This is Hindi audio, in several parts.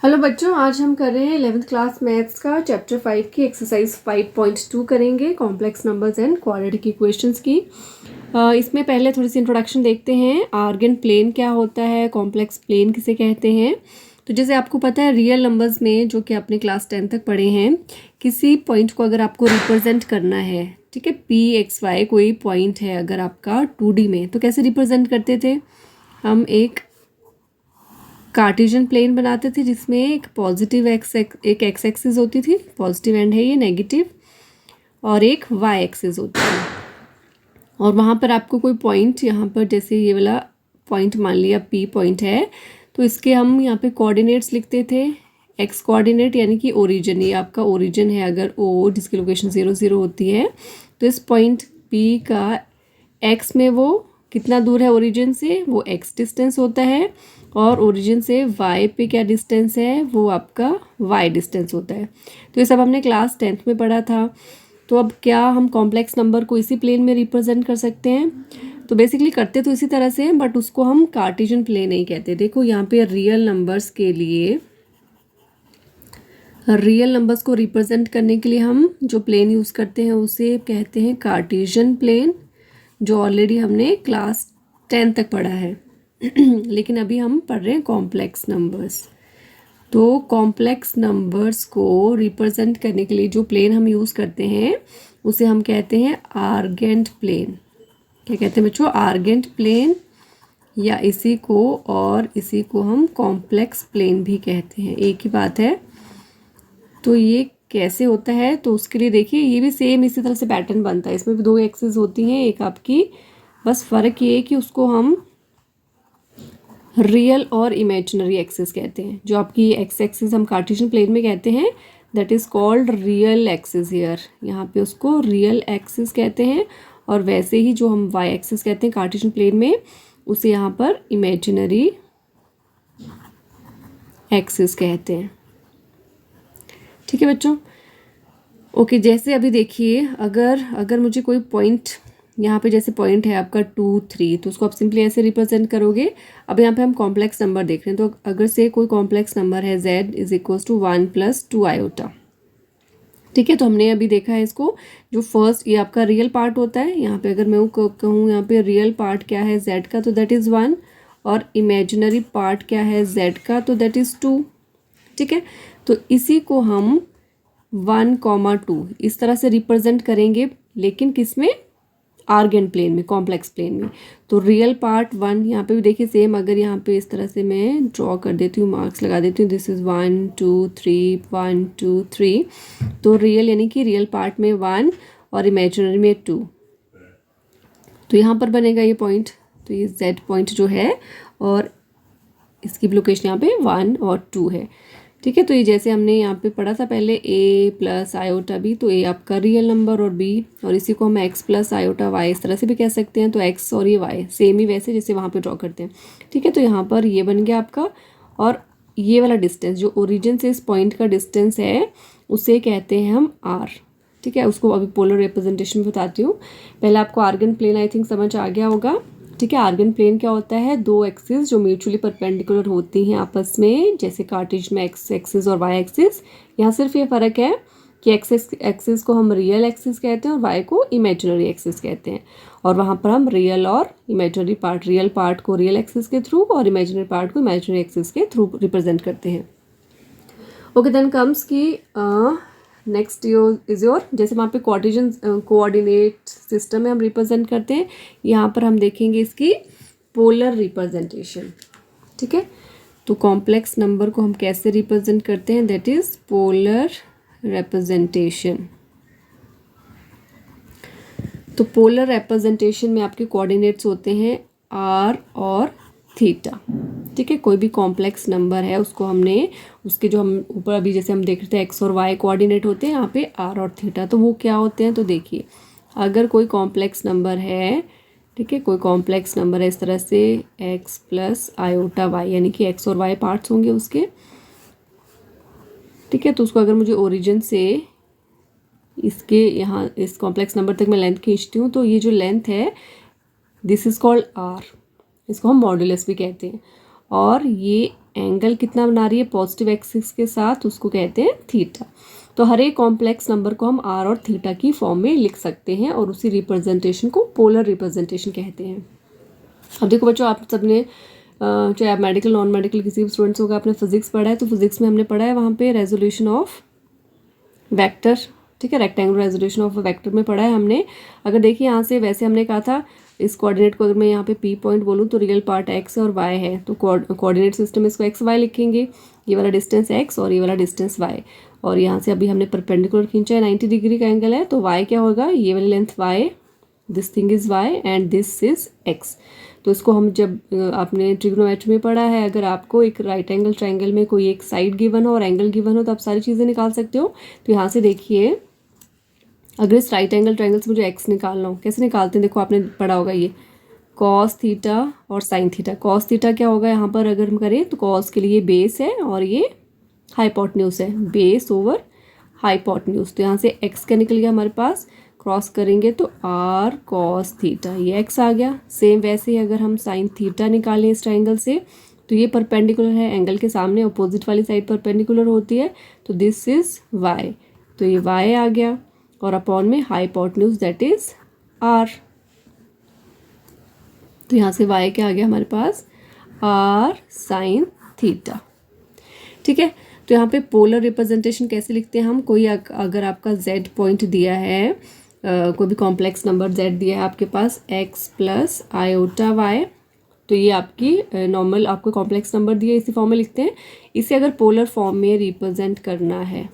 हेलो बच्चों, आज हम कर रहे हैं 11th क्लास मैथ्स का चैप्टर 5 की एक्सरसाइज 5.2 करेंगे complex numbers and quadratic equations की। इसमें पहले थोड़ी सी इंट्रोडक्शन देखते हैं। आर्गन प्लेन क्या होता है, कॉम्प्लेक्स प्लेन किसे कहते हैं। तो जैसे आपको पता है रियल नंबर्स में जो कि आपने क्लास 10 तक पढ़े हैं, किसी पॉइंट को अगर आपको रिप्रेजेंट करना है, ठीक है, PXY कोई पॉइंट है अगर आपका 2D में, तो कैसे रिप्रेजेंट करते थे हम? एक कार्टेशियन प्लेन बनाते थे जिसमें एक पॉजिटिव एक्स एक्सिस होती थी, पॉजिटिव एंड है ये, नेगेटिव, और एक वाई एक्सिस होती थी। और वहाँ पर आपको कोई पॉइंट, यहाँ पर जैसे ये वाला पॉइंट मान लिया P पॉइंट है, तो इसके हम यहाँ पे कोऑर्डिनेट्स लिखते थे। एक्स कोऑर्डिनेट यानी कि ओरिजिन, ये आपका ओरिजिन है अगर O जिसकी लोकेशन 0 0 होती है, तो इस पॉइंट P का एक्स में वो कितना दूर है ओरिजिन से, वो एक्स डिस्टेंस होता है, और ओरिजिन से वाई पे क्या डिस्टेंस है, वो आपका वाई डिस्टेंस होता है। तो ये सब हमने क्लास 10th में पढ़ा था। तो अब क्या हम कॉम्प्लेक्स नंबर को इसी प्लेन में रिप्रेजेंट कर सकते हैं? तो बेसिकली करते तो इसी तरह से हैं, बट उसको हम कार्टेशियन प्लेन नहीं कहते। देखो यहाँ पे रियल नंबर्स के लिए, रियल नंबर्स को रिप्रेजेंट करने के लिए हम जो प्लेन यूज़ करते हैं उसे कहते हैं कार्टेशियन प्लेन, जो ऑलरेडी हमने क्लास 10 तक पढ़ा है। लेकिन अभी हम पढ़ रहे हैं कॉम्प्लेक्स नंबर्स। तो कॉम्प्लेक्स नंबर्स को रिप्रेजेंट करने के लिए जो प्लेन हम यूज़ करते हैं उसे हम कहते हैं आर्गेंट प्लेन। क्या कहते हैं बच्चों? आर्गेंट प्लेन, या इसी को हम कॉम्प्लेक्स प्लेन भी कहते हैं, एक ही बात है। तो ये कैसे होता है? तो उसके लिए देखिए, ये भी सेम इसी तरह से पैटर्न बनता है। इसमें भी दो एक्सिस होती हैं, एक आपकी, बस फ़र्क ये है कि उसको हम रियल और इमेजिनरी एक्सिस कहते हैं। जो आपकी एक्स एक्सिस हम कार्टेशियन प्लेन में कहते हैं, that is called real axis here. यहाँ पे उसको रियल एक्सिस कहते हैं, और वैसे ही जो हम वाई एक्सिस कहते हैं कार्टेशियन प्लेन में, उसे यहाँ पर इमेजिनरी एक्सिस कहते हैं। ठीक है बच्चों? ओके, जैसे अभी देखिए, अगर मुझे कोई पॉइंट, यहाँ पे जैसे पॉइंट है आपका 2 3, तो उसको आप सिंपली ऐसे रिप्रेजेंट करोगे। अब यहाँ पे हम कॉम्प्लेक्स नंबर देख रहे हैं, तो अगर से कोई कॉम्प्लेक्स नंबर है z is equals to 1 + 2 iota, ठीक है। तो हमने अभी देखा है इसको, जो फर्स्ट ये आपका रियल पार्ट होता है। यहाँ पे अगर मैं कहूँ यहाँ पे रियल पार्ट क्या है z का, तो दैट इज़ 1, और इमेजिनरी पार्ट क्या है z का, तो दैट इज़ 2। ठीक है, तो इसी को हम 1, 2 इस तरह से रिप्रेजेंट करेंगे, लेकिन किस में? आर्गेंट प्लेन में, कॉम्प्लेक्स प्लेन में। तो रियल पार्ट 1, यहाँ पे भी देखिए सेम, अगर यहाँ पे इस तरह से मैं ड्रॉ कर देती हूँ, मार्क्स लगा देती हूँ, दिस इज़ 1 2 3 1 2 3, तो रियल यानी कि रियल पार्ट में 1 और इमेजिनरी में 2, तो यहाँ पर बनेगा ये पॉइंट। तो ये z पॉइंट जो है, और इसकी लोकेशन यहाँ पे 1 और 2 है। ठीक है, तो ये जैसे हमने यहाँ पे पढ़ा था पहले, a + आयोटा b, तो a आपका रियल नंबर और b, और इसी को हम x + आयोटा y इस तरह से भी कह सकते हैं। तो x और ये y सेम ही वैसे जैसे वहाँ पे ड्रॉ करते हैं। ठीक है, तो यहाँ पर ये बन गया आपका, और ये वाला डिस्टेंस जो ओरिजिन से इस पॉइंट का डिस्टेंस है उसे कहते हैं हम r। ठीक है, उसको अभी पोलर रिप्रेजेंटेशन में बताती हूँ। पहले आपको आर्गन प्लेन आई थिंक समझ आ गया होगा। ठीक है, आर्गन प्लेन क्या होता है? दो एक्सिस जो म्यूचुअली परपेंडिकुलर होती हैं आपस में, जैसे कार्टेशियन में एक्स एक्सिस और वाई एक्सिस। यहाँ सिर्फ ये फ़र्क है कि एक्स एक्सिस को हम रियल एक्सिस कहते हैं और वाई को इमेजिनरी एक्सिस कहते हैं। और वहाँ पर हम रियल और इमेजिनरी पार्ट, रियल पार्ट को रियल एक्सिस के थ्रू और इमेजिनरी पार्ट को इमेजिनरी एक्सिस के थ्रू रिप्रेजेंट करते हैं। ओके, देन कम्स की नेक्स्ट इज योर, जैसे वहाँ पे कोऑर्डिनेट सिस्टम में हम रिप्रेजेंट करते हैं, यहाँ पर हम देखेंगे इसकी पोलर रिप्रेजेंटेशन। ठीक है, तो कॉम्प्लेक्स नंबर को हम कैसे रिप्रेजेंट करते हैं? That is polar representation. तो पोलर रिप्रेजेंटेशन में आपके कोऑर्डिनेट्स होते हैं r और थीटा। ठीक है, कोई भी कॉम्प्लेक्स नंबर है उसको हमने, उसके जो हम ऊपर अभी जैसे हम देख रहे थे एक्स और वाई कोऑर्डिनेट होते हैं, यहाँ पे आर और थीटा, तो वो क्या होते हैं? तो देखिए, अगर कोई कॉम्प्लेक्स नंबर है, ठीक है, कोई कॉम्प्लेक्स नंबर है इस तरह से एक्स + आयोटा वाई, यानी कि एक्स और वाई पार्ट्स होंगे उसके। ठीक है, तो उसको अगर मुझे ओरिजिन से इसके यहाँ इस कॉम्प्लेक्स नंबर तक मैं लेंथ खींचती हूँ, तो ये जो लेंथ है दिस इज़ कॉल्ड आर, इसको हम मॉड्यूलस भी कहते हैं। और ये एंगल कितना बना रही है पॉजिटिव एक्सिस के साथ, उसको कहते हैं थीटा। तो हर एक कॉम्प्लेक्स नंबर को हम आर और थीटा की फॉर्म में लिख सकते हैं और उसी रिप्रेजेंटेशन को पोलर रिप्रेजेंटेशन कहते हैं। अब देखो बच्चों, आप सबने चाहे आप मेडिकल नॉन मेडिकल किसी भी स्टूडेंट्स होगा, आपने फिजिक्स पढ़ा है, तो फिजिक्स में हमने पढ़ा है वहाँ पे रेजोल्यूशन ऑफ वेक्टर, ठीक है, रेक्टेंगुलर रेजोल्यूशन ऑफ वेक्टर में पढ़ा है हमने। अगर देखिए यहाँ से वैसे हमने कहा था इस कोऑर्डिनेट को अगर मैं यहाँ पे पी पॉइंट बोलूँ तो रियल पार्ट एक्स और वाई है, तो कोऑर्डिनेट सिस्टम में इसको एक्स वाई लिखेंगे, ये वाला डिस्टेंस एक्स और ये वाला डिस्टेंस वाई, और यहाँ से अभी हमने परपेंडिकुलर खींचा है 90 डिग्री का एंगल है, तो वाई क्या होगा, ये वाली length Y, this thing is Y and this is X. तो इसको हम जब आपने ट्रिग्नोमेट्री में पढ़ा है, अगर आपको एक राइट एंगल ट्रायंगल में कोई एक साइड गिवन हो और एंगल गिवन हो तो आप सारी चीज़ें निकाल सकते हो। तो यहाँ से देखिए, अगर इस राइट एंगल ट्रायंगल से मुझे एक्स निकालना हो, कैसे निकालते हैं, देखो आपने पढ़ा होगा ये कॉस थीटा और साइन थीटा। कॉस थीटा क्या होगा यहाँ पर अगर हम करें तो कॉस के लिए बेस है और ये हाइपोटेन्यूज है, बेस ओवर हाइपोटेन्यूज। तो यहाँ से एक्स क्या निकल गया हमारे पास, क्रॉस करेंगे तो आर कॉस थीटा, ये एक्स आ गया। सेम वैसे ही अगर हम साइन थीटा निकालें इस ट्रायंगल से, तो ये परपेंडिकुलर है एंगल के सामने, अपोजिट वाली साइड परपेंडिकुलर होती है, तो दिस इज वाई, तो ये वाई आ गया, और अपॉन में हाइपोटेन्यूज दैट इज आर। तो यहाँ से वाई क्या आ गया हमारे पास, आर साइन थीटा, ठीक है। तो यहाँ पे पोलर रिप्रेजेंटेशन कैसे लिखते हैं हम, कोई अगर आपका z पॉइंट दिया है, कोई भी कॉम्प्लेक्स नंबर z दिया है आपके पास x प्लस आयोटा y, तो ये आपकी नॉर्मल आपको कॉम्प्लेक्स नंबर दिया, इसी फॉर्म में लिखते हैं। इसे अगर पोलर फॉर्म में रिप्रेजेंट करना है,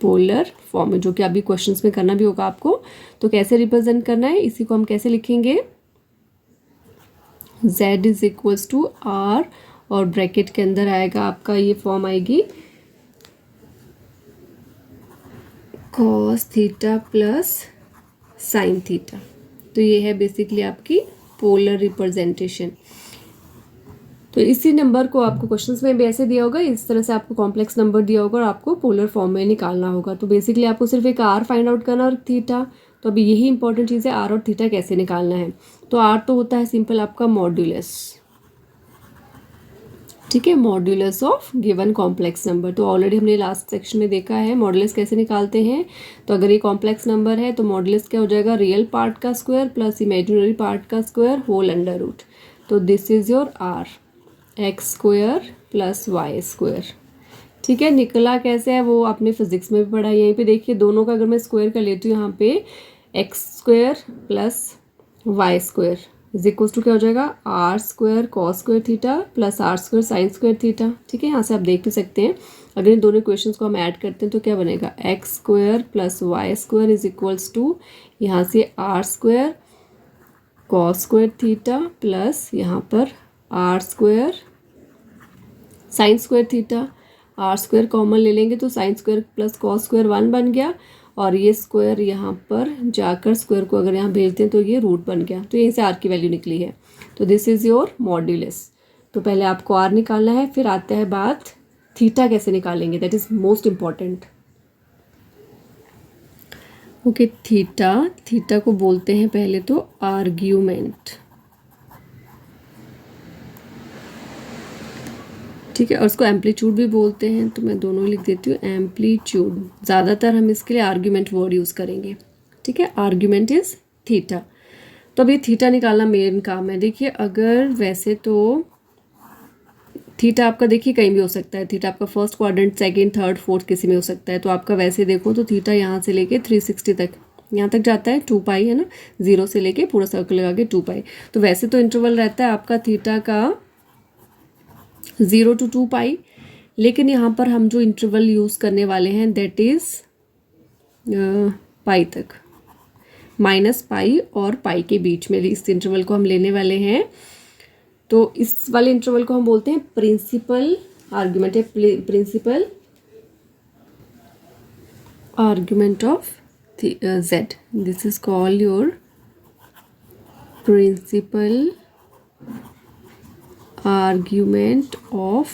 पोलर फॉर्म में, जो कि अभी क्वेश्चंस में करना भी होगा आपको, तो कैसे रिप्रेजेंट करना है, इसी को हम कैसे लिखेंगे, z is equals to R, और ब्रैकेट के अंदर आएगा आपका ये फॉर्म आएगी cos theta plus sine theta. तो ये है बेसिकली आपकी पोलर रिप्रेजेंटेशन। तो इसी नंबर को आपको क्वेश्चंस में भी ऐसे दिया होगा, इस तरह से आपको कॉम्प्लेक्स नंबर दिया होगा और आपको पोलर फॉर्म में निकालना होगा। तो बेसिकली आपको सिर्फ एक आर फाइंड आउट करना और थीटा। तो अभी यही इंपॉर्टेंट चीज़ है, आर और थीटा कैसे निकालना है। तो आर तो होता है सिंपल आपका मॉड्यूलस, ठीक है, modulus of given complex number. तो ऑलरेडी हमने लास्ट सेक्शन में देखा है मॉड्यूलस कैसे निकालते हैं। तो अगर ये कॉम्प्लेक्स नंबर है तो मॉड्यूलस क्या हो जाएगा, रियल पार्ट का स्क्वायर प्लस इमेजिनरी पार्ट का स्क्वायर होल अंडर रूट। तो this is your R, X square plus Y square, ठीक है। निकला कैसे है वो आपने फिजिक्स में भी पढ़ा है। यहीं पे देखिए दोनों का अगर मैं स्क्वायर कर लेती हूँ, यहाँ पे X square plus Y square is equal to क्या हो जाएगा, R square cos square theta plus R square sine square theta, ठीक है। यहाँ से आप देख भी सकते हैं, अगर इन दोनों इक्वेशंस को हम ऐड करते हैं तो क्या बनेगा, X square plus Y square is equals to यहाँ से R square cos square theta plus यहाँ पर R square sine square theta. R square common ले लेंगे तो sine square plus cos square 1 बन गया, और ये स्क्वायर यहाँ पर जाकर स्क्वायर को अगर यहाँ भेजते हैं तो ये रूट बन गया। तो यहीं से आर की वैल्यू निकली है। तो दिस इज़ योर मॉड्यूलस। तो पहले आपको आर निकालना है, फिर आता है बात थीटा कैसे निकालेंगे, that is most important. Okay, theta को बोलते हैं पहले तो आर्ग्यूमेंट, ठीक है, और उसको एम्पलीट्यूड भी बोलते हैं। तो मैं दोनों लिख देती हूँ, एम्पलीट्यूड। ज़्यादातर हम इसके लिए आर्ग्यूमेंट वर्ड यूज़ करेंगे, ठीक है। Argument is theta. तो अब ये थीटा निकालना मेन काम है। देखिए अगर वैसे तो थीटा आपका देखिए कहीं भी हो सकता है, थीटा आपका first quadrant second third fourth किसी में हो सकता है। तो आपका वैसे देखो तो थीटा यहाँ से लेके 360 तक यहाँ तक जाता है, 2 पाई है ना, 0 से लेके पूरा सर्कल लगा के 2 पाई। तो वैसे तो इंटरवल रहता है आपका थीटा का 0 to 2 पाई, लेकिन यहाँ पर हम जो इंटरवल यूज़ करने वाले हैं दैट इज़ पाई तक, माइनस पाई और पाई के बीच में इस इंटरवल को हम लेने वाले हैं। तो इस वाले इंटरवल को हम बोलते हैं प्रिंसिपल आर्ग्यूमेंट, है principal argument of z। This is called your principal argument of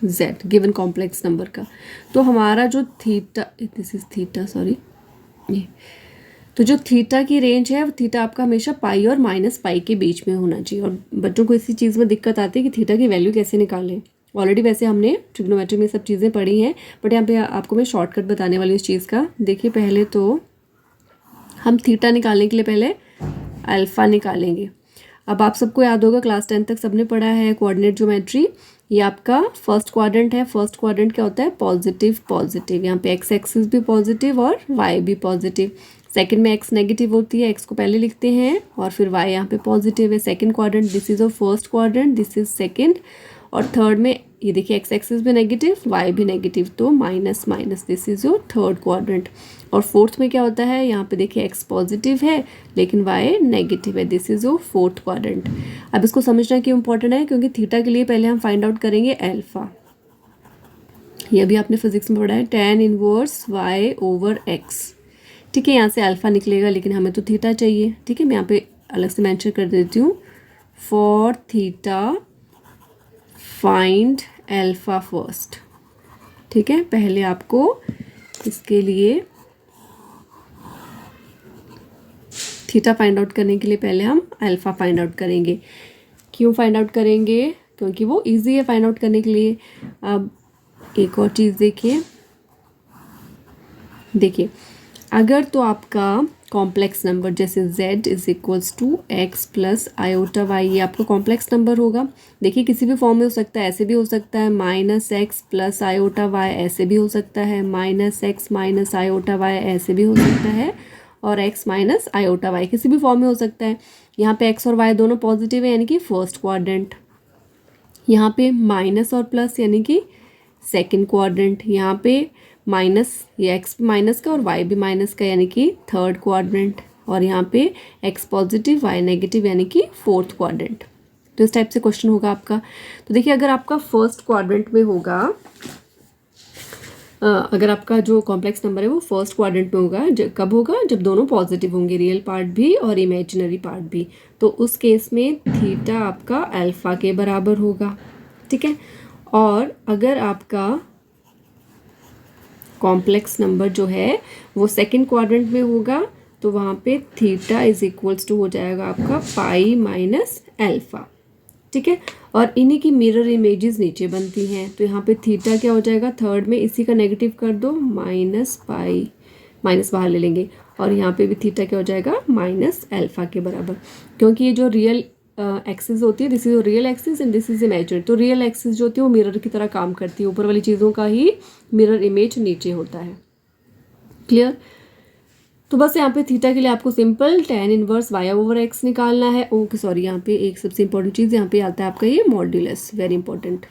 z given complex number का। तो हमारा जो theta, this is theta, sorry, ये तो जो थीटा की रेंज है वो थीटा आपका हमेशा पाई और माइनस पाई के बीच में होना चाहिए। और बच्चों को इसी चीज़ में दिक्कत आती है कि थीटा की वैल्यू कैसे निकालें। ऑलरेडी वैसे हमने ट्रिग्नोमेट्री में सब चीज़ें पढ़ी हैं, बट यहाँ पे आपको मैं शॉर्टकट बताने वाली हूँ इस चीज़ का। देखिए पहले तो हम थीटा निकालने के लिए पहले अल्फ़ा निकालेंगे। अब आप सबको याद होगा, क्लास 10 तक सबने पढ़ा है कोऑर्डिनेट ज्योमेट्री। ये आपका फर्स्ट क्वाड्रेंट है। फर्स्ट क्वाड्रेंट क्या होता है? Positive positive. यहाँ पे एक्स एक्सिस भी पॉजिटिव और वाई भी पॉजिटिव। सेकंड में एक्स नेगेटिव होती है, एक्स को पहले लिखते हैं, और फिर वाई यहाँ पे पॉजिटिव है। Second quadrant, this is a first quadrant, this is second. और थर्ड में ये देखिए एक्स एक्सिस भी नेगेटिव, वाई भी नेगेटिव, तो minus minus, this is your third quadrant. और फोर्थ में क्या होता है? यहाँ पे देखिए एक्स पॉजिटिव है लेकिन वाई नेगेटिव है, this is your fourth quadrant. अब इसको समझना क्यों इंपॉर्टेंट है? क्योंकि थीटा के लिए पहले हम फाइंड आउट करेंगे अल्फा। ये भी आपने फिजिक्स में पढ़ा है, tan inverse y over x। ठीक है, यहाँ से अल्फा निकलेगा लेकिन हमें तो थीटा चाहिए। ठीक है, मैं यहाँ पे अलग से मेंशन कर देती हूँ, for theta find alpha first. ठीक है, पहले आपको इसके लिए थीटा फाइंड आउट करने के लिए पहले हम अल्फा फाइंड आउट करेंगे। क्यों फाइंड आउट करेंगे? क्योंकि वो इजी है फाइंड आउट करने के लिए। अब एक और चीज़ देखिए अगर तो आपका कॉम्प्लेक्स नंबर जैसे z is equals to X plus iota Y, ये आपका कॉम्प्लेक्स नंबर होगा। देखिए किसी भी फॉर्म में हो सकता है, ऐसे भी हो सकता है minus X plus iota Y, ऐसे भी हो सकता है minus X minus iota Y, ऐसे भी हो सकता है, और एक्स माइनस आयोटा वाई किसी भी फॉर्म में हो सकता है। यहाँ पे एक्स और वाई दोनों पॉजिटिव है यानी कि फर्स्ट क्वाड्रेंट, यहाँ पे माइनस और प्लस यानी कि सेकंड क्वाड्रेंट, यहाँ पे माइनस, ये एक्स माइनस का और वाई भी माइनस का यानी कि थर्ड क्वाड्रेंट, और यहाँ पे एक्स पॉजिटिव वाई नेगेटिव यानी कि फोर्थ क्वाड्रेंट। तो इस टाइप से क्वेश्चन होगा आपका। तो देखिए अगर आपका फर्स्ट क्वाड्रेंट में होगा, अगर आपका जो कॉम्प्लेक्स नंबर है वो फर्स्ट क्वाड्रेंट में होगा, कब होगा? जब दोनों पॉजिटिव होंगे, रियल पार्ट भी और इमेजिनरी पार्ट भी। तो उस केस में थीटा आपका अल्फा के बराबर होगा। ठीक है, और अगर आपका कॉम्प्लेक्स नंबर जो है वो सेकंड क्वाड्रेंट में होगा तो वहाँ पे थीटा इज इक्वल्स टू हो जाएगा आपका पाई माइनस अल्फा। ठीक है, और इन्हीं की मिरर इमेजेस नीचे बनती हैं, तो यहाँ पे थीटा क्या हो जाएगा? थर्ड में इसी का नेगेटिव कर दो, माइनस पाई, माइनस बाहर ले लेंगे, और यहाँ पे भी थीटा क्या हो जाएगा? माइनस अल्फा के बराबर। क्योंकि ये जो रियल एक्सिस होती है, this is real axis and this is imaginary, तो रियल एक्सिस जो होती है वो मिरर की तरह काम करती है, ऊपर वाली चीज़ों का ही मिरर इमेज नीचे होता है। क्लियर? तो बस यहाँ पे थीटा के लिए आपको simple tan inverse y over x निकालना है। ओके सॉरी, यहाँ पे एक सबसे इंपॉर्टेंट चीज़ यहाँ पे आता है आपका ये मॉड्यूलस, वेरी इंपॉर्टेंट,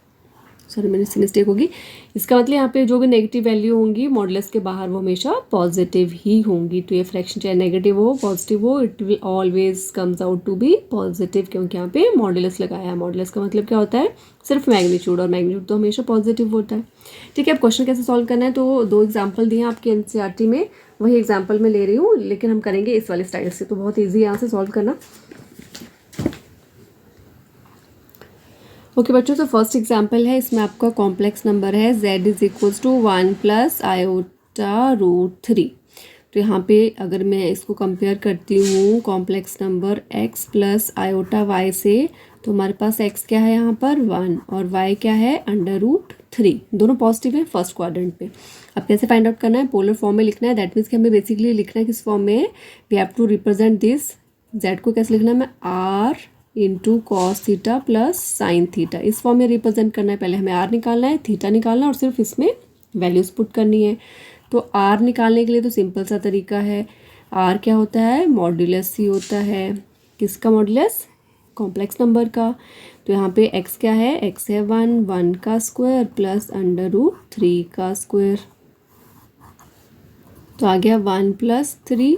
सॉरी मैंने इससे मिस्टेक होगी। इसका मतलब यहाँ पे जो भी नेगेटिव वैल्यू होंगी मॉडुलस के बाहर वो हमेशा पॉजिटिव ही होंगी। तो ये फ्रैक्शन चाहे नेगेटिव हो पॉजिटिव हो, it will always comes out to be positive, क्योंकि यहाँ पे मॉडुलस लगाया है। मॉडुलस का मतलब क्या होता है? सिर्फ मैग्नीट्यूड, और मैग्नीट्यूड तो हमेशा पॉजिटिव होता है। ठीक है, अब क्वेश्चन कैसे सॉल्व करना है, तो 2 एग्जाम्पल दिए हैं आपके एनसीईआरटी में, वही एग्जाम्पल मैं ले रही हूँ, लेकिन हम करेंगे इस वाले स्टाइल से, तो बहुत ईजी है यहाँ से सॉल्व करना। ओके बच्चों, तो फर्स्ट एग्जांपल है, इसमें आपका कॉम्प्लेक्स नंबर है z is equals to 1 plus iota root 3। तो यहाँ पे अगर मैं इसको कंपेयर करती हूँ complex number x plus iota y से, तो हमारे पास x क्या है यहाँ पर 1 और y क्या है अंडर रूट 3, दोनों पॉजिटिव है फर्स्ट क्वाड्रेंट पे। अब कैसे फाइंड आउट करना है? पोलर फॉर्म में लिखना है, दैट मीन्स कि हमें बेसिकली लिखना है किस फॉर्म में? We have to represent this z को कैसे लिखना है? मैं r into cos theta plus sine theta, इस फॉर्म में रिप्रेजेंट करना है। पहले हमें r निकालना है, थीटा निकालना है और सिर्फ इसमें वैल्यूज़ पुट करनी है। तो r निकालने के लिए तो सिंपल सा तरीका है, r क्या होता है? मॉड्यूलस ही होता है। किसका मॉड्यूलस? कॉम्प्लेक्स नंबर का। तो यहाँ पे x क्या है? x है 1 का स्क्वायर प्लस अंडर रूट 3 का स्क्वायर, तो आ गया 1 प्लस 3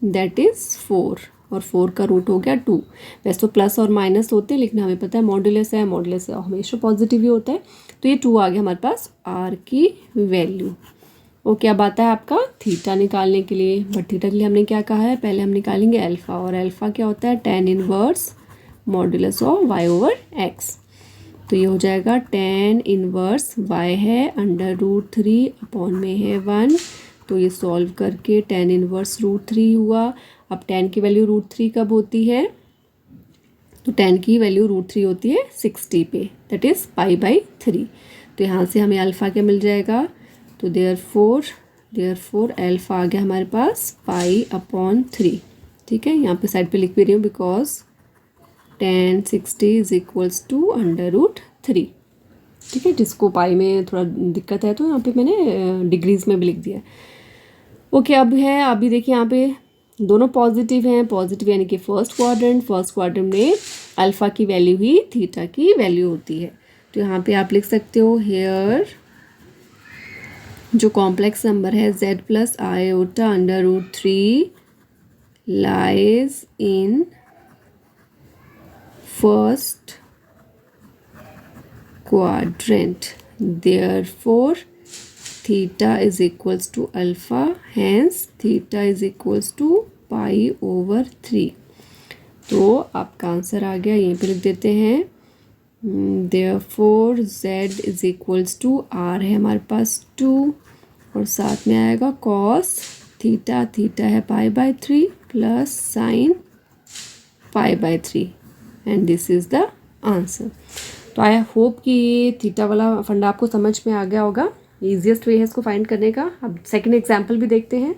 दैट इज़ 4, और 4 का रूट हो गया 2। वैसे तो प्लस और माइनस होते हैं, लेकिन हमें पता है मॉड्यूलस है, मॉड्यूलस हमेशा पॉजिटिव ही होता है। तो ये 2 आ गया हमारे पास r की वैल्यू। ओके, अब आता है आपका थीटा निकालने के लिए, बट थीटा के लिए हमने क्या कहा है? पहले हम निकालेंगे अल्फ़ा, और अल्फ़ा क्या होता है? tan inverse modulus of y over x। तो ये हो जाएगा tan इनवर्स y है अंडर रूट 3 अपॉन में है 1, तो ये सॉल्व करके tan इनवर्स रूट 3 हुआ। अब tan की वैल्यू रूट 3 कब होती है? तो 10 की वैल्यू √3 होती है 60 पे, दैट इज़ π/3। तो यहाँ से हमें अल्फ़ा क्या मिल जाएगा, तो देयरफॉर अल्फ़ा आ गया हमारे पास π/3। ठीक है, यहाँ पे साइड पे लिख भी रही हूँ because tan 60 is equals to √3। ठीक है, जिसको पाई में थोड़ा दिक्कत है तो यहाँ पे मैंने डिग्रीज में भी लिख दिया है। ओके, अब है, अभी देखिए यहाँ पे दोनों पॉजिटिव हैं, पॉजिटिव यानी कि फर्स्ट क्वाड्रेंट में अल्फ़ा की वैल्यू ही थीटा की वैल्यू होती है। तो यहाँ पे आप लिख सकते हो हेयर जो कॉम्प्लेक्स नंबर है z plus iota √3 lies in first quadrant, therefore theta is equals to alpha, hence theta is equals to π/3। तो आपका आंसर आ गया, यहीं पे लिख देते हैं therefore z is equals to r है हमारे पास 2 और साथ में आएगा cos थीटा, थीटा है π/3 plus sine π/3 and this is the answer. तो आई होप कि ये थीटा वाला फंडा आपको समझ में आ गया होगा। ईजिएस्ट वे है इसको फाइंड करने का। अब सेकंड एग्जांपल भी देखते हैं।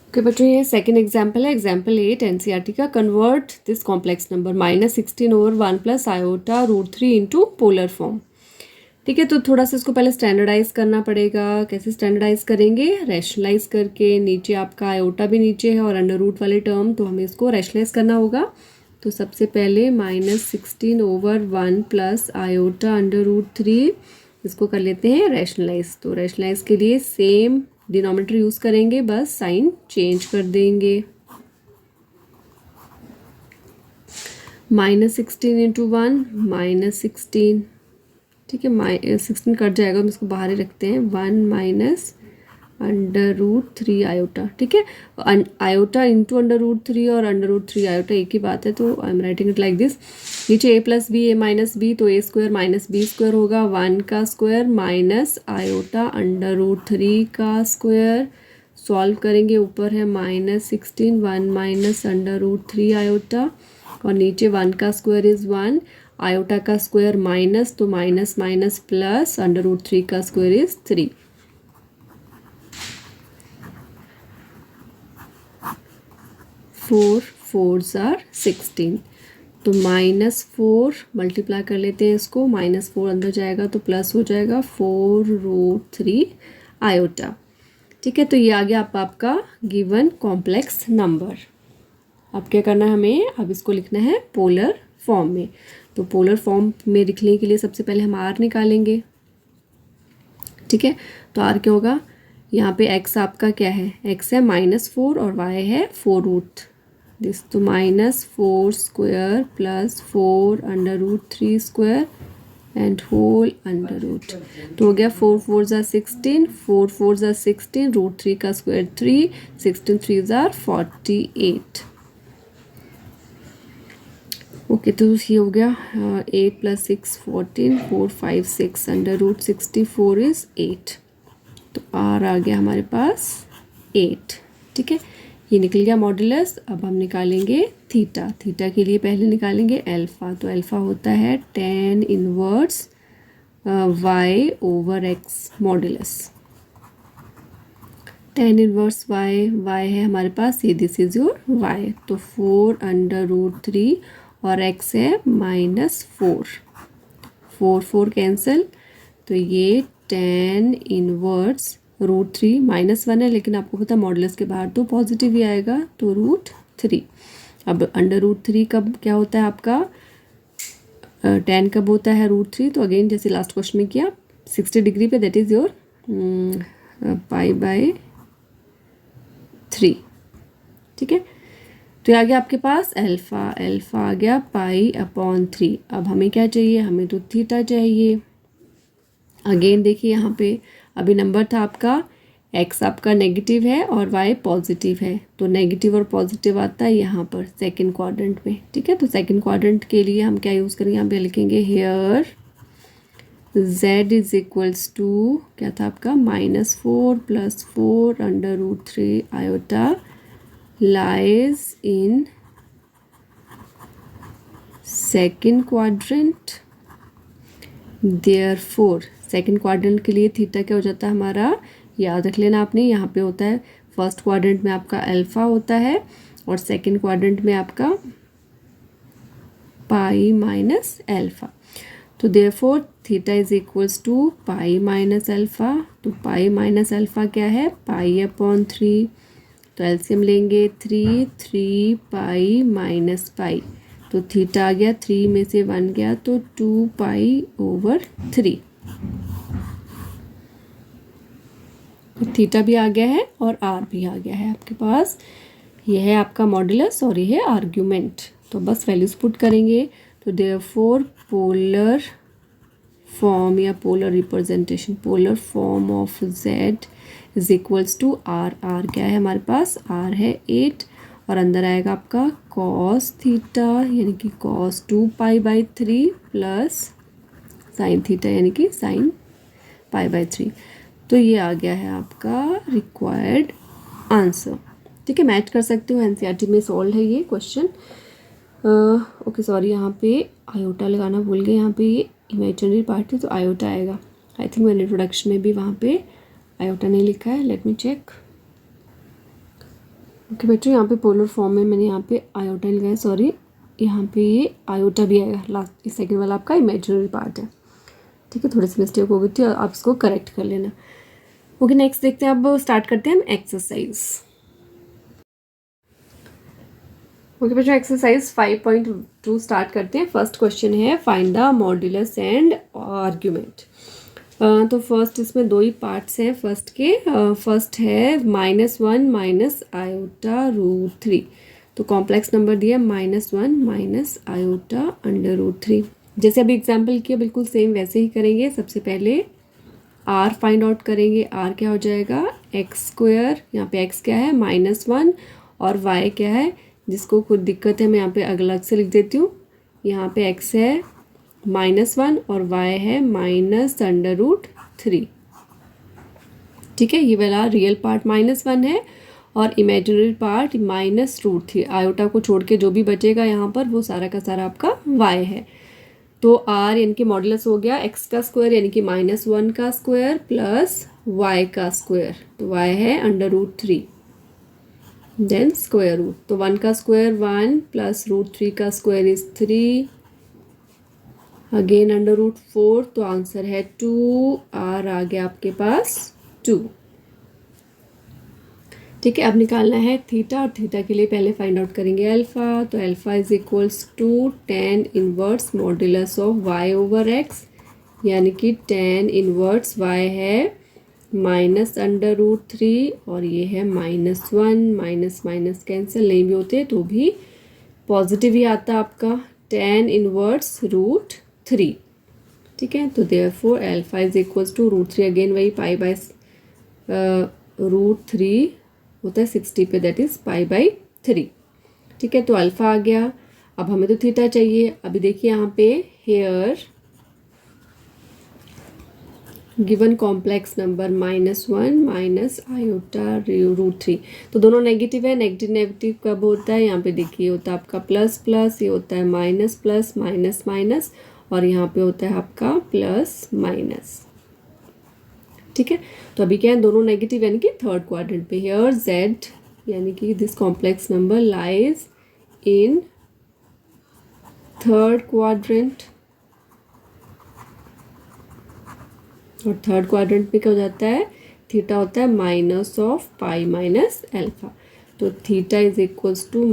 ओके बच्चों, ये सेकंड एग्जांपल है, एग्जांपल 8 एनसीईआरटी का। Convert this complex number -16/1 plus iota √3 into polar form. ठीक है, तो थोड़ा सा इसको पहले स्टैंडर्डाइज करना पड़ेगा। कैसे स्टैंडर्डाइज करेंगे, रैशनलाइज करके। नीचे आपका आयोटा भी नीचे है और अंडर रूट वाले टर्म, तो हमें इसको रैशनलाइज करना होगा। तो सबसे पहले -16/1 प्लस आयोटा √3, इसको कर लेते हैं रैशनलाइज। तो रैशनलाइज के लिए सेम डिनोमिनेटर यूज़ करेंगे, बस साइन चेंज कर देंगे। -16 × 1 -16। ठीक है, 16 कट जाएगा, हम इसको बाहर ही रखते हैं। 1 - √3 आयोटा। ठीक है, आयोटा इंटू √3 और √3 आयोटा एक ही बात है, तो I am writing it like this. नीचे a + b a - b, तो a² - b² होगा। 1 का स्क्वायर माइनस आयोटा √3 का स्क्वायर। सॉल्व करेंगे, ऊपर है -16, 1 - √3 आयोटा और नीचे 1 का स्क्वायर इज़ 1, आयोटा का स्क्वायर माइनस, तो माइनस माइनस प्लस, √3 का स्क्वायर इज़ 3। 4 4s are 16, तो -4 मल्टीप्लाई कर लेते हैं इसको। -4 अंदर जाएगा तो प्लस हो जाएगा 4√3 आयोटा। ठीक है, तो ये आ गया आपका गिवन कॉम्प्लेक्स नंबर। अब क्या करना है हमें, अब इसको लिखना है पोलर फॉर्म में। तो पोलर फॉर्म में लिखने के लिए सबसे पहले हम r निकालेंगे। ठीक है, तो r क्या होगा, यहाँ पे x आपका क्या है, x है -4 और y है 4√, दिस तो -4 square plus 4 √3 square and whole under root. तो हो गया 4 4 ज़ा 16, 4 4 ज़ा 16, √3 का स्क्वायर 3, 16 3 ज़ा 48। ओके, तो ये हो गया 8 + 6 14, 4 5 6 √64 इज़ 8। तो r आ गया हमारे पास 8। ठीक है, ये निकल गया मॉड्यूलस। अब हम निकालेंगे थीटा। थीटा के लिए पहले निकालेंगे अल्फ़ा। तो अल्फ़ा होता है tan inverse y/x modulus. tan inverse y है हमारे पास, ये दिस इज़ योर y। तो 4 √3 और x है -4, 4 4 कैंसिल, तो ये tan इनवर्स √3 -1 है, लेकिन आपको पता मॉडुलस के बाहर तो पॉजिटिव ही आएगा, तो √3। अब √3 कब क्या होता है आपका, tan कब होता है √3, तो अगेन जैसे लास्ट क्वेश्चन में किया 60 डिग्री पे, दैट इज़ योर π/3। ठीक है, तो आ गया आपके पास अल्फ़ा। अल्फ़ा आ गया π/3। अब हमें क्या चाहिए, हमें तो थीटा चाहिए। अगेन देखिए यहाँ पे अभी नंबर था आपका, x आपका नेगेटिव है और y पॉजिटिव है, तो नेगेटिव और पॉजिटिव आता है यहाँ पर सेकंड क्वाड्रेंट में। ठीक है, तो सेकंड क्वाड्रेंट के लिए हम क्या यूज़ करेंगे, यहाँ पे लिखेंगे here z is equals to क्या था आपका, -4 + 4 √3 iota lies in second quadrant, therefore second quadrant के लिए थीटा क्या हो जाता है हमारा, याद रख लेना आपने, यहाँ पे होता है फर्स्ट क्वाड्रेंट में आपका अल्फा होता है और सेकेंड क्वाड्रेंट में आपका पाई माइनस अल्फा। तो therefore theta is equals to pi minus alpha. तो पाई माइनस अल्फा क्या है, पाई अपॉन 3। तो एलसीएम लेंगे 3 पाई माइनस पाई, तो थीटा आ गया 3 में से 1 गया तो 2 पाई ओवर 3। तो थीटा भी आ गया है और आर भी आ गया है आपके पास। यह है आपका मॉड्यूलस और यह है आर्ग्यूमेंट। तो बस वैल्यूज पुट करेंगे। तो देयरफॉर पोलर फॉर्म या polar representation, polar form of z is equals to r. R क्या है हमारे पास, आर है 8 और अंदर आएगा आपका कॉस थीटा यानी कि cos 2 pi by 3 plus sine theta यानी कि साइन पाई बाई 3। तो ये आ गया है आपका रिक्वायर्ड आंसर। ठीक है, मैच कर सकते हो, एनसीईआरटी में सॉल्व है ये क्वेश्चन। ओके सॉरी, यहाँ पे आयोटा लगाना भूल गए, यहाँ पे ये इमेजिनरी पार्ट है तो आयोटा आएगा। आई थिंक मैंने इंट्रोडक्शन में भी वहाँ पे आयोटा नहीं लिखा है, लेट मी चेक। ओके बच्चों, यहाँ पे पोलर फॉर्म में मैंने यहाँ पे आयोटा लिखा है, सॉरी, यहाँ पे ये आयोटा भी आएगा। लास्ट सेकेंड वाला आपका इमेजिनरी पार्ट है। ठीक है, थोड़ी सी मिस्टेक हो गई थी और आप इसको करेक्ट कर लेना। ओके नेक्स्ट देखते हैं, अब स्टार्ट करते हैं हम एक्सरसाइज। ओके बच्चों, एक्सरसाइज 5.2 स्टार्ट करते हैं। फर्स्ट क्वेश्चन है find the modulus and argument. तो फर्स्ट इसमें दो ही पार्ट्स हैं फर्स्ट के। फर्स्ट है -1 माइनस आयोटा रूट 3। तो कॉम्प्लेक्स नंबर दिया -1 माइनस आयोटा अंडर रूट 3। जैसे अभी एग्जाम्पल किया बिल्कुल सेम वैसे ही करेंगे। सबसे पहले आर फाइंड आउट करेंगे। आर क्या हो जाएगा, एक्स स्क्वायर, यहाँ पे एक्स क्या है -1 और वाई क्या है, जिसको खुद दिक्कत है मैं यहाँ पे अलग से लिख देती हूँ। यहाँ पे एक्स है -1 और वाई है माइनस अंडर रूट 3। ठीक है, ये वाला रियल पार्ट -1 है और इमेजिनरी पार्ट -√3। आयोटा को छोड़ के जो भी बचेगा यहाँ पर वो सारा का सारा आपका वाई है। तो आर यानी कि मॉडुलस हो गया एक्स का स्क्वायर यानी कि -1 का स्क्वायर प्लस वाई का स्क्वायर। तो वाई है under root 3 then square root. तो 1 का स्क्वायर 1 प्लस √3 का square is 3 again under root 4। तो आंसर है 2। आर आ गया आपके पास 2। ठीक है, अब निकालना है थीटा और थीटा के लिए पहले फाइंड आउट करेंगे अल्फा। तो alpha is equals to tan inverse modulus of y over x यानी कि tan इनवर्स वाई है माइनस अंडर रूट 3 और ये है -1। माइनस माइनस कैंसिल नहीं भी होते तो भी पॉजिटिव ही आता आपका tan इनवर्स रूट 3। ठीक है, तो देयरफॉर alpha is equals to √3 again वही पाई बाय √3 होता है 60 पे, दैट इज पाई बाई 3। ठीक है, तो अल्फा आ गया। अब हमें तो थीटा चाहिए। अभी देखिए यहाँ पे here given complex number -1 minus iota √3। तो दोनों नेगेटिव है। नेगेटिव नेगेटिव कब होता है, यहाँ पे देखिए होता है आपका प्लस प्लस, ये होता है माइनस प्लस माइनस माइनस और यहाँ पे होता है आपका प्लस माइनस। ठीक है, तो अभी क्या है, दोनों नेगेटिव यानी कि थर्ड क्वाड्रेंट पे। हियर जेड यानी कि this complex number lies in third quadrant और थर्ड क्वाड्रेंट पे क्या हो जाता है, थीटा होता है minus of pi minus alpha. तो theta is equals to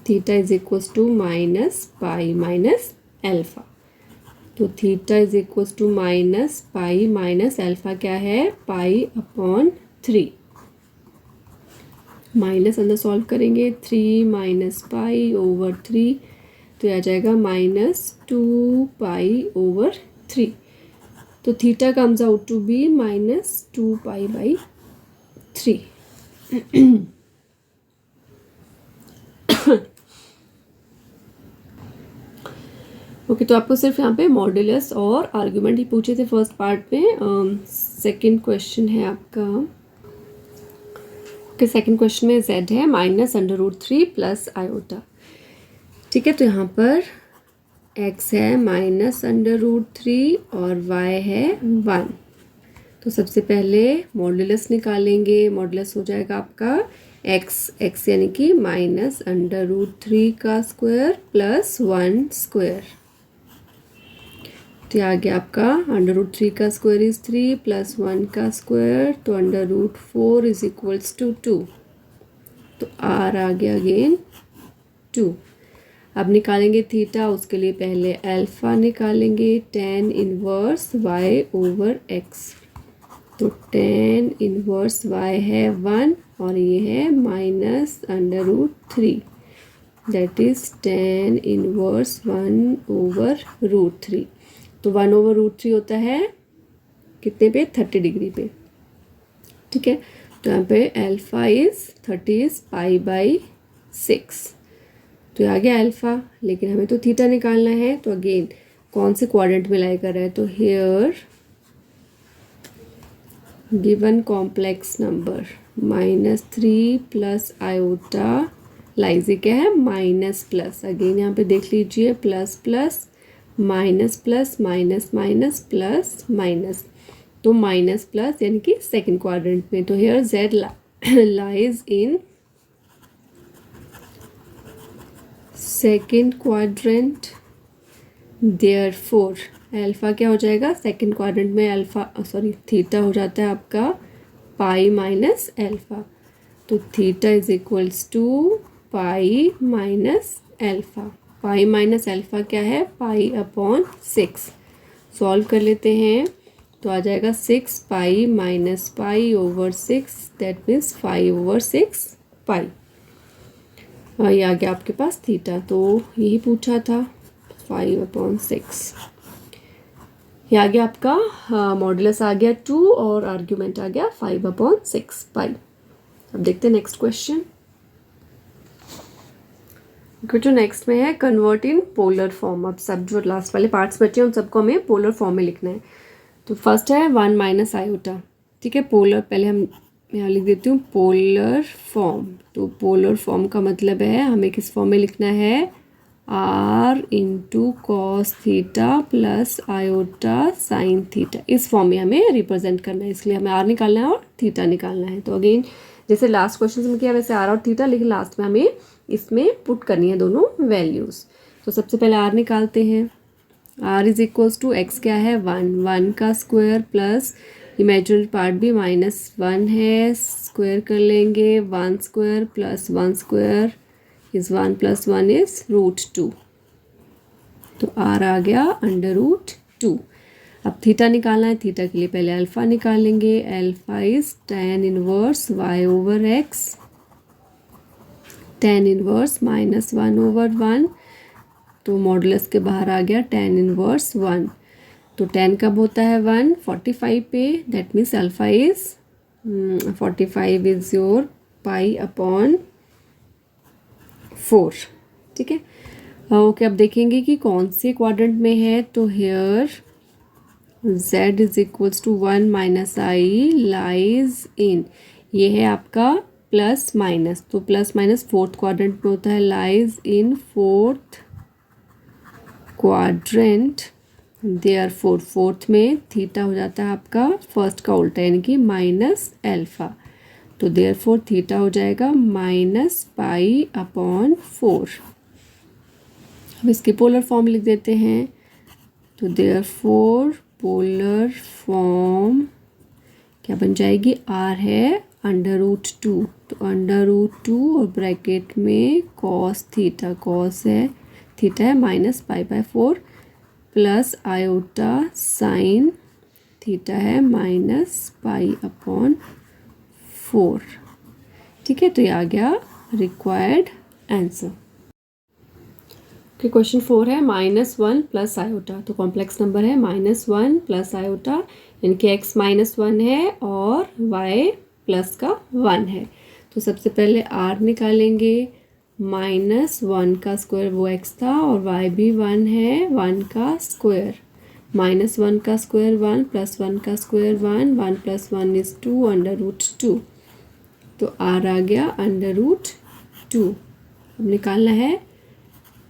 theta is equals to minus pi minus alpha. तो theta is equals to minus pi minus alpha क्या है, पाई अपॉन 3। माइनस अंदर सॉल्व करेंगे 3 माइनस पाई ओवर 3 तो आ जाएगा -2 पाई ओवर 3। तो theta comes out to be -2 pi by 3। Okay, तो आपको सिर्फ यहाँ पे मॉड्यूलस और आर्ग्यूमेंट ही पूछे थे फर्स्ट पार्ट में। सेकंड क्वेश्चन है आपका। ओके, सेकंड क्वेश्चन में z है -√3 प्लस आयोटा। ठीक है, तो यहाँ पर x है -√3 और y है 1। तो सबसे पहले मॉड्यूलस निकालेंगे। मॉड्यूलस हो जाएगा आपका x यानी कि -√3 का स्क्वायर प्लस 1 स्क्वायर। तो आ गया आपका √3 का स्क्वायर इज 3 प्लस 1 का स्क्वायर, तो √4 इज इक्वल्स टू 2। तो r आ गया अगेन 2। अब निकालेंगे थीटा, उसके लिए पहले अल्फ़ा निकालेंगे, tan inverse y over x। तो tan इनवर्स y है 1 और ये है -√3, that is tan inverse 1 over √3। तो 1 ओवर √3 होता है कितने पे, 30 डिग्री पे। ठीक है, तो यहाँ पे अल्फ़ा इज़ 30 इज़ π/6। तो आ गया अल्फ़ा, लेकिन हमें तो थीटा निकालना है। तो अगेन कौन से क्वाड्रेंट में लाई कर रहा है, तो here given complex number -3 plus iota lies, क्या है माइनस प्लस। अगेन यहाँ पे देख लीजिए plus plus minus plus minus minus plus minus, तो माइनस प्लस यानी कि सेकंड क्वाड्रेंट में। तो here z lies in second quadrant, therefore alpha क्या हो जाएगा, सेकेंड क्वाड्रेंट में अल्फ़ा थीटा हो जाता है आपका पाई माइनस अल्फ़ा। तो theta is equals to pi minus alpha. Pi minus alpha क्या है, π/6। सॉल्व कर लेते हैं, तो आ जाएगा 6 पाई minus pi over 6, that means 5/6 पाई। ये आ गया आपके पास थीटा, तो यही पूछा था 5/6। ये आ गया आपका मॉडुलस आ गया 2 और आर्ग्यूमेंट आ गया 5/6 पाई। अब देखते हैं नेक्स्ट क्वेश्चन। जो नेक्स्ट में है कन्वर्ट इन पोलर फॉर्म। अब सब जो लास्ट वाले पार्ट्स बचे हैं उन सबको हमें पोलर फॉर्म में लिखना है। तो फर्स्ट है 1 माइनस आयोटा। ठीक है, पोलर पहले हम यहाँ लिख देती हूँ पोलर फॉर्म। तो पोलर फॉर्म का मतलब है हमें किस फॉर्म में लिखना है, r into cos theta plus iota sine theta, इस फॉर्म में हमें रिप्रेजेंट करना है। इसलिए हमें r निकालना है और थीटा निकालना है। तो अगेन जैसे लास्ट क्वेश्चन में किया वैसे r और थीटा, लेकिन लास्ट में हमें इसमें पुट करनी है दोनों वैल्यूज़। तो सबसे पहले r निकालते हैं। r is equals to x क्या है 1 का स्क्वायर प्लस इमेजिनरी पार्ट भी -1 है, स्क्वायर कर लेंगे 1 square plus 1 square is 1 plus 1 is √2। तो r आ गया √2। अब थीटा निकालना है। थीटा के लिए पहले अल्फ़ा निकालेंगे। Alpha is tan inverse y over x, tan inverse -1 over 1। तो मॉडुलस के बाहर आ गया tan इनवर्स 1। तो tan कब होता है 1, 45 पे, that means alpha is 45 is your π/4। ठीक है, ओके। अब देखेंगे कि कौन से क्वाड्रेंट में है। तो here z is equals to 1 minus i lies in, ये है आपका प्लस माइनस, तो प्लस माइनस फोर्थ क्वाड्रेंट में होता है, lies in fourth quadrant. Therefore fourth में थीटा हो जाता है आपका फर्स्ट का उल्टा यानी कि माइनस अल्फ़ा। तो देयरफॉर थीटा हो जाएगा -π/4। अब इसके पोलर फॉर्म लिख देते हैं। तो देयरफॉर पोलर फॉर्म क्या बन जाएगी, r है √2, तो √2 और ब्रैकेट में कॉस थीटा, कॉस है थीटा है -π/4 प्लस आयोटा साइन थीटा है -π/4। ठीक है, तो ये आ गया रिक्वायर्ड आंसर। क्वेश्चन 4 है -1 प्लस आयोटा। तो कॉम्प्लेक्स नंबर है -1 प्लस आयोटा, यानी कि x -1 है और y प्लस का 1 है। तो सबसे पहले r निकालेंगे। -1 का स्क्वायर वो x था और y भी 1 है, 1 का स्क्वायर -1 का स्क्वायर 1 प्लस 1 का स्क्वायर 1, 1 प्लस 1 इज़ 2 √2। तो r आ गया √2। अब निकालना है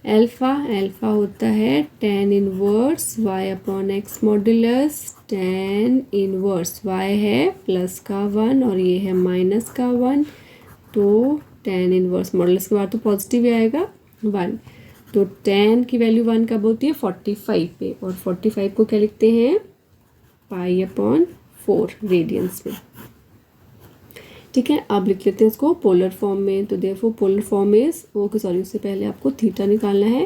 अल्फ़ा अल्फ़ा होता है tan inverse y upon x modulus tan inverse y है प्लस का 1 और ये है माइनस का 1, तो tan इनवर्स मॉड्यूलस के बाद तो पॉजिटिव ही आएगा 1। तो tan की वैल्यू 1 कब होती है 45 पे, और 45 को क्या लिखते हैं पाई अपॉन 4 रेडियंस में। ठीक है, अब लिख लेते हैं इसको पोलर फॉर्म में। तो therefore polar form is okay, sorry उससे पहले आपको थीटा निकालना है।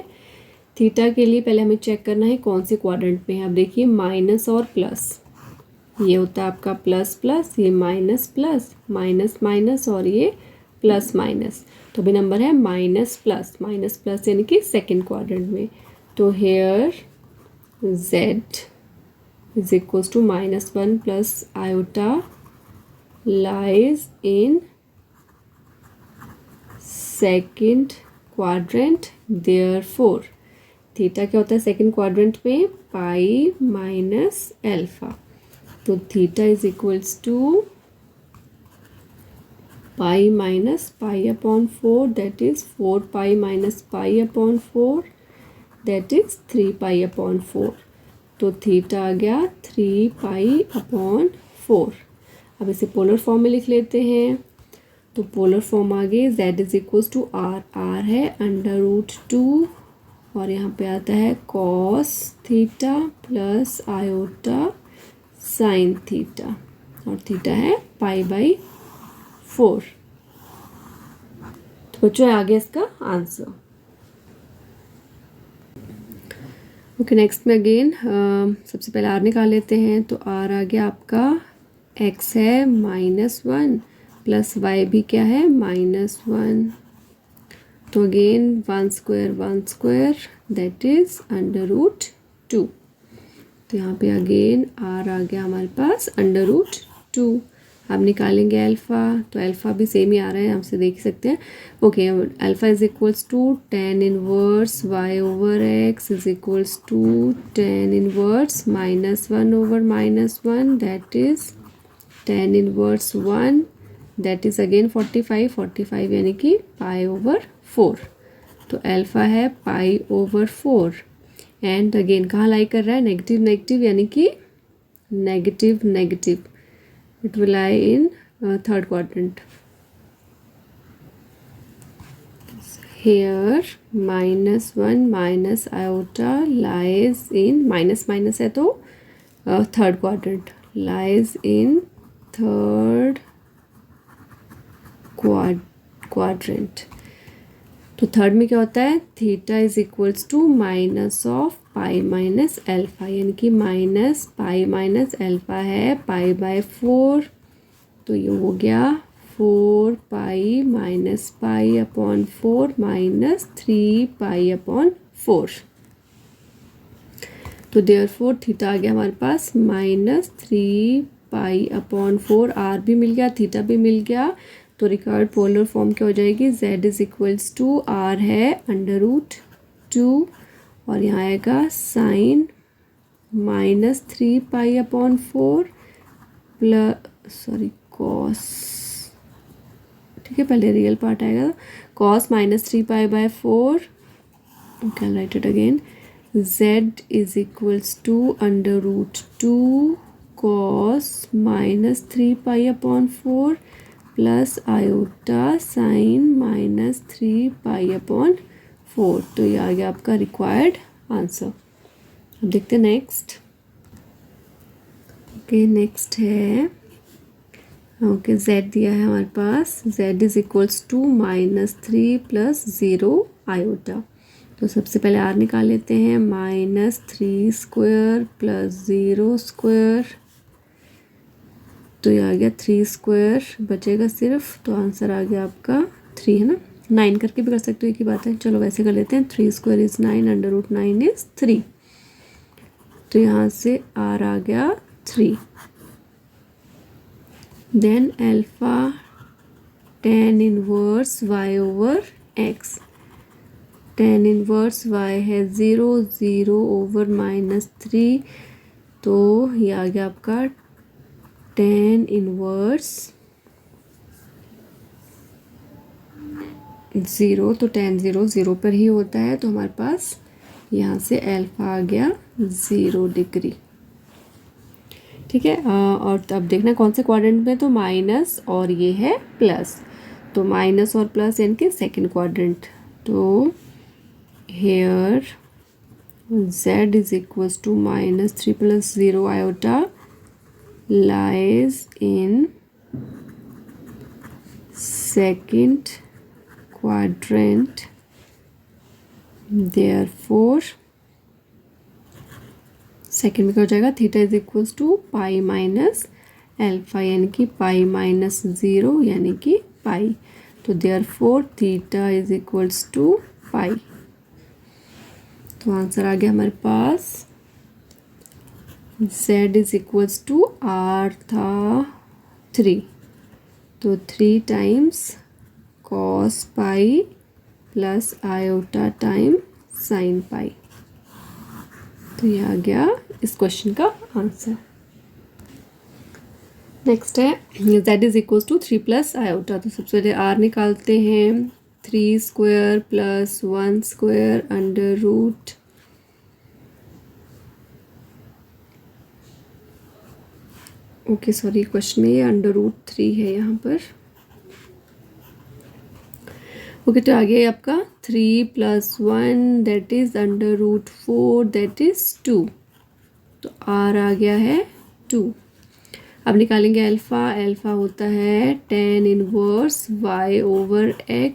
थीटा के लिए पहले हमें चेक करना है कौन से क्वाड्रेंट में है। अब देखिए माइनस और प्लस, ये होता है आपका प्लस प्लस, ये माइनस प्लस, माइनस माइनस और ये प्लस माइनस। तो अभी नंबर है माइनस प्लस यानी कि सेकेंड क्वाड्रेंट में। तो here z is equals to -1 plus iota lies in second quadrant, therefore theta क्या होता है सेकंड क्वाड्रेंट में पाई माइनस अल्फा। तो theta is equals to pi minus pi upon 4, that is 4 pi minus pi upon 4, that is 3 pi upon 4। तो थीटा आ गया 3 पाई अपॉन 4। अब इसे पोलर फॉर्म में लिख लेते हैं। तो पोलर फॉर्म आ गई z is equals to r है √2 और यहाँ पे आता है cos theta plus iota sine theta, और थीटा है पाई/4। तो बच्चों आ गया इसका आंसर। ओके, नेक्स्ट में अगेन सबसे पहले r निकाल लेते हैं। तो r आ गया आपका x है -1 प्लस y भी क्या है -1। तो अगेन 1 स्क्वायर दैट इज √2। तो यहाँ पे अगेन r आ गया हमारे पास √2। अब निकालेंगे अल्फ़ा, तो अल्फ़ा भी सेम ही आ रहा है, आपसे देख सकते हैं। Okay, alpha is equals to tan inverse y over x is equals to tan inverse -1 over -1 that is tan inverse 1 that is again 45 यानी कि पाई ओवर 4। तो अल्फ़ा है पाई ओवर 4 एंड अगेन कहाँ लाई कर रहा है नेगेटिव यानी कि negative it will lie in third quadrant. Here -1 minus iota lies in minus है तो third quadrant, lies in third quadrant. तो थर्ड में क्या होता है theta is equals to minus of pi minus alpha, यानी कि माइनस पाई माइनस अल्फ़ा है पाई/4। तो ये हो गया 4 pi minus pi upon 4 minus 3 pi upon 4। तो देयरफॉर थीटा आ गया हमारे पास -3 पाई अपॉन 4। आर भी मिल गया, थीटा भी मिल गया। तो रिक्वायर्ड पोलर फॉर्म क्या हो जाएगी z is equals to r है √2 और यहाँ आएगा साइन -3 पाई अपॉन 4 कॉस, ठीक है पहले रियल पार्ट आएगा कॉस -3 पाई/4। Can write it again, z is equals to √2 cos -3 pi upon 4 plus iota sine -3 pi upon 4। तो ये आ गया आपका रिक्वायर्ड आंसर। अब देखते हैं नेक्स्ट। ओके, नेक्स्ट है ओके z दिया है हमारे पास, z is equals to -3 plus 0 iota. तो सबसे पहले r निकाल लेते हैं, -3 स्क्वायर प्लस 0 स्क्वायर। तो ये आ गया 3 स्क्वायर बचेगा सिर्फ, तो आंसर आ गया आपका 3 है ना। 9 करके भी कर सकते हो, एक ही बात है। चलो वैसे कर लेते हैं, 3 स्क्वायर इज 9 √9 इज 3। तो यहाँ से r आ गया 3। Then alpha tan inverse y over x, tan inverse y है 0 ओवर -3। तो ये आ गया आपका tan इनवर्स 0, तो tan 0 0 पर ही होता है, तो हमारे पास यहाँ से अल्फ़ा आ गया 0 डिग्री। ठीक है, और अब देखना कौन से क्वाड्रेंट में, तो माइनस और ये है प्लस, तो माइनस और प्लस यानी कि सेकेंड क्वाड्रेंट। तो here z is equals to -3 + 0 iota lies in second quadrant, therefore second में क्या हो जाएगा, theta is equals to pi minus alpha यानी कि पाई माइनस 0 यानी कि पाई, तो therefore theta is equals to pi. तो आंसर आ गया हमारे पास z is equals to r था 3, तो 3 times cos pi plus iota time sine pi. तो ये आ गया इस क्वेश्चन का आंसर। नेक्स्ट है z is equals to 3 + iota, तो सबसे पहले r निकालते हैं, 3 square plus 1 square under root okay sorry question में ये अंडर रूट 3 है यहाँ पर। ओके, तो आगे आपका 3 + 1 that is under root 4 that is 2, तो r आ गया है 2। अब निकालेंगे अल्फ़ा, अल्फ़ा होता है tan inverse y over x,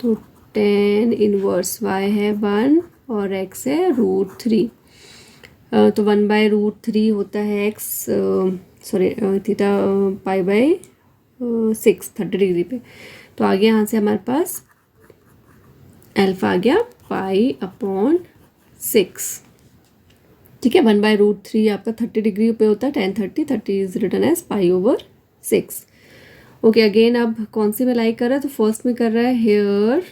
तो tan इनवर्स y है 1 और x है √3, तो 1/√3 होता है x, sorry theta pi by 6 30 degree पे। तो आगे यहाँ से हमारे पास अल्फ़ा आ गया पाई अपॉन 6। ठीक है, 1/√3 आपका 30 डिग्री पे होता है, tan 30 is written as pi over 6। Okay, again अब कौन सी में लाई कर रहा है, तो फर्स्ट में कर रहा है here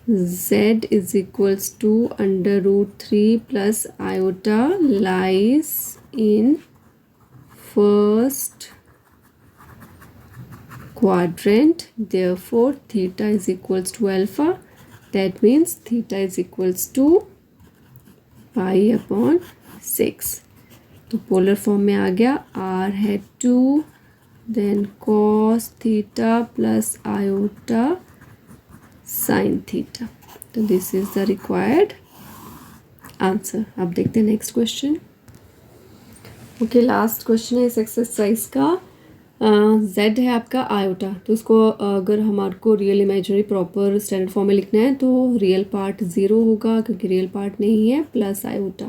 z is equals to under root 3 plus iota lies in first quadrant, therefore theta is equals to alpha, that means theta is equals to pi upon 6। तो पोलर फॉर्म में आ गया, r है 2 then cos theta plus iota sine theta, तो this is the required answer. अब देखते हैं next question. Okay, last question है इस एक्सरसाइज का। z है आपका आयोटा, तो इसको अगर हमारे को real imaginary proper standard form में लिखना है तो रियल पार्ट 0 होगा क्योंकि रियल पार्ट नहीं है, प्लस आयोटा,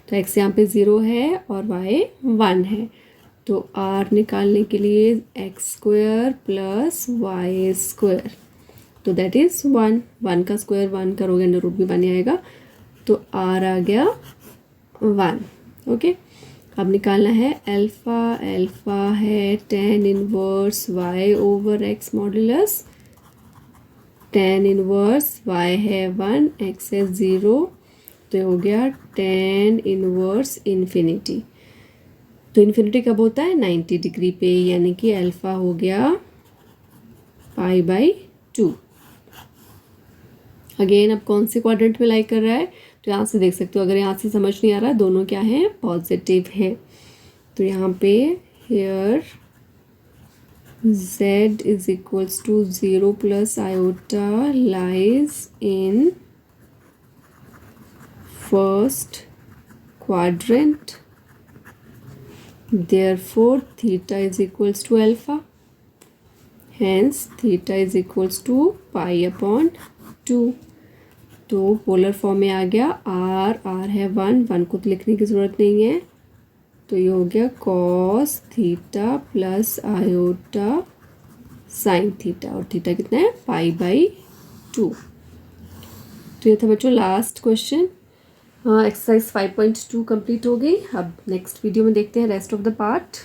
तो x यहाँ पे 0 है और y 1 है, तो r निकालने के लिए x² प्लस y², तो दैट इज़ 1, 1 का स्क्वायर 1 करोगे अंडर रूट भी बन आएगा, तो r आ गया 1। ओके, अब निकालना है अल्फ़ा, अल्फ़ा है tan inverse y over x modulus, tan inverse y है 1 x है 0, तो हो गया tan इनवर्स इन्फिनिटी। तो इन्फिनिटी कब होता है, 90 डिग्री पे, यानी कि अल्फ़ा हो गया π/2। अगेन अब कौन से क्वाड्रेंट में लाई कर रहा है, तो यहाँ से देख सकते हो, अगर यहाँ से समझ नहीं आ रहा दोनों क्या हैं, पॉजिटिव है, तो यहाँ पे here z is equals to 0 plus iota lies in first quadrant, therefore theta is equals to alpha, hence theta is equals to pi upon 2। तो पोलर फॉर्म में आ गया, r है 1 को तो लिखने की ज़रूरत नहीं है, तो ये हो गया cos theta plus iota sine theta, और थीटा कितना है π/2। तो ये था बच्चों लास्ट क्वेश्चन। एक्सरसाइज 5.2 कंप्लीट हो गई। अब नेक्स्ट वीडियो में देखते हैं रेस्ट ऑफ द पार्ट।